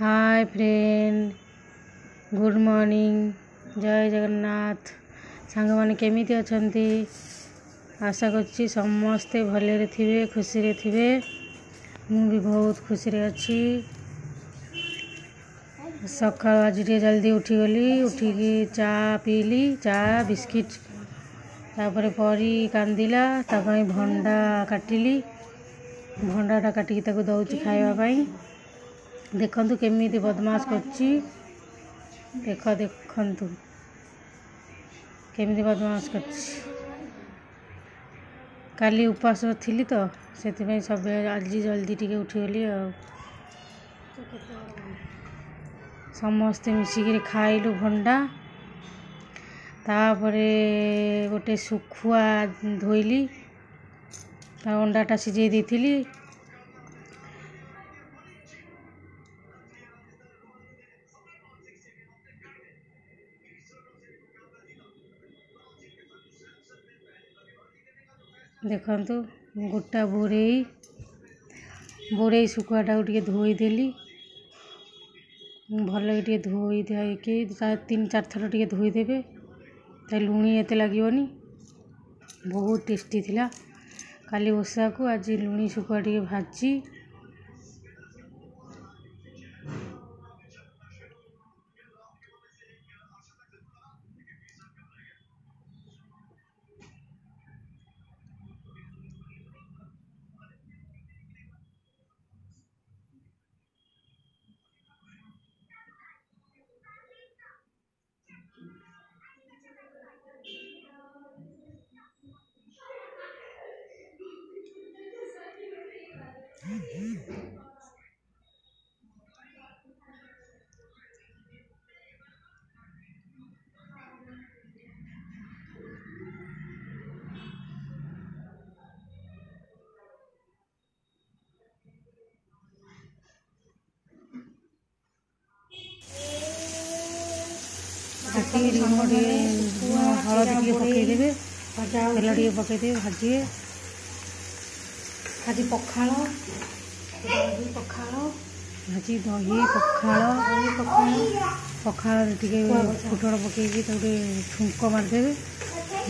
Hi friend, good morning, जय जगन्नाथ। सांग माने केमिति अछंती? आशा करछि समस्ते भले थिबे, खुशी रे थिबे। मु भी बहुत खुशी रे अछि। सकाळ आज टे जल्दी उठी गली, उठिकी चा पीली, चा बिस्किट। तापर परी कांदिला, तापाई भंडा काटिली। भंडाटा काटिकी ताको दउछि खाइबा पाई। देखंतु केमिति बदमाश करछि। देखंतु केमिति बदमाश करछि। काली उपास थिली तो सेति सब आज जल्दी टिके उठिगली। समस्ते मिसिकी खाइलु भंडा। तापरे गोटे सुखुआ धोइली, ता अंडाटा सिझे देथिली। देखंतु गोटा बोरेई सुखुआटा टिके धोईदेली। भल टिके धोई कि 3-4 थर टिके धोईदेवे, लुणी एते लगिवनी। बहुत टेस्टी थिला। काली ओषा को आज लुणी सुखुआ टिके भाजी। हलदी टिके पकईदेवे, तेल टिके पकईदेवे, भाजिए। भाजी पखाल, दही पखाल, भाजी दही पखाल, पखाल टिके फुटण पकईकी गोटे छुंक मारिदेवे।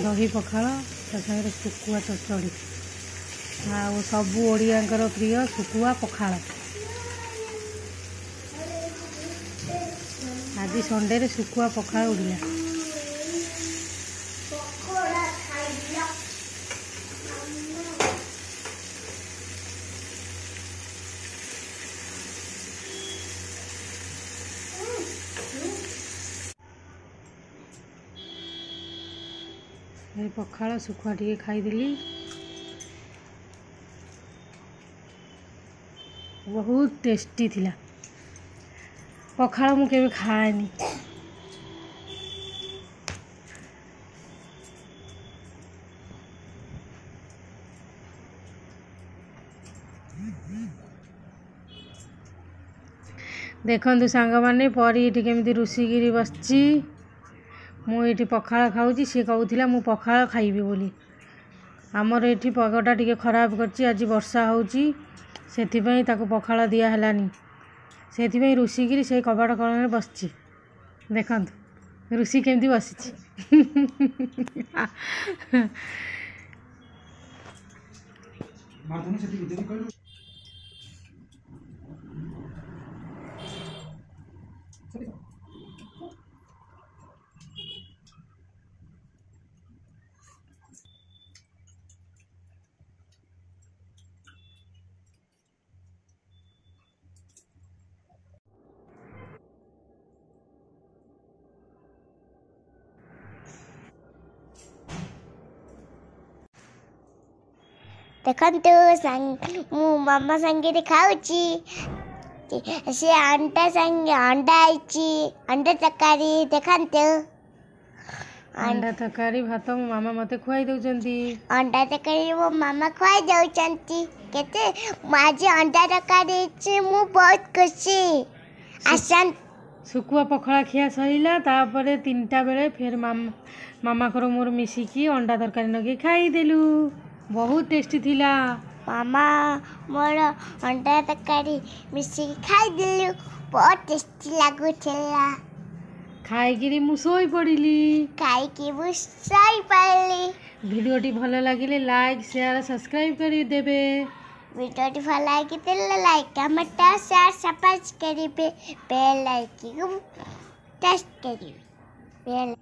दही पखाल ता साथे सुकुआ चचड़ी। आ सबू ओडियांकर प्रिय सुकुआ पखाल। आज संडे रे सुकुआ पखाल उड़िला। पखाल सुखुआ टिके खाईदेली। बहुत टेस्टी थिला। पखाल मु केबे खाएनी। देखंतु सांग माने परी एठी केमिति रुसीगिरी बसची। मु एठी पखाल खाऊची, सी कहूथिला मु पखाल खाइबी बोली। हमर एठी पगटा टिके खराब करची, आज वर्षा होउची, सेथि पई ताको पखाल दिया हलानी। सेथि पई रुसीगिरी से कबाड़ कणे बसची। देखंतु रुसी केमिति बसची। देखंतु मु मामा संगे खाऊची। से अंडा आईची, अंडा तकारी। देखंतु अंडा तकारी भात मो मामा मते खुआई दउचंती। अंडा तकारी मो मामा खुआई दउचंती। केते आज अंडा तकारी ची, मु बहुत खुशी। आसन सुकुआ पखाल खिया सरिला। तापरे 3टा बेले फिर मामा करो मोर मिसिकी अंडा तरकारी नगे खाई देलु। बहुत टेस्टी थिला। ମାମା ମୋର ଅଣ୍ଡା ତରକାରୀ ମିଶିକି ଖାଇଦେଲୁ। ବହୁତ ଟେଷ୍ଟି ଲାଗୁଥିଲା। ଖାଇକିରି ମୁଁ ଶୋଇପଡ଼ିଲି। ଖାଇକି ମୁଁ ଶୋଇପାରିଲି। ଭିଡ଼ିଓଟି ଭଲ ଲାଗିଲେ ଲାଇକ୍ ସେୟାର ସବସ୍କ୍ରାଇବ୍ କରିଦେବେ। ଭିଡ଼ିଓଟି ଭଲ ଲାଗିଥିଲେ ଲାଇକ୍ କମେଣ୍ଟ ସେୟାର ସବସ୍କ୍ରାଇବ୍ କରିବେ। ବେଲ୍ ଆଇକନ୍କୁ ଟଚ୍ କରିବେ। ବେଲ୍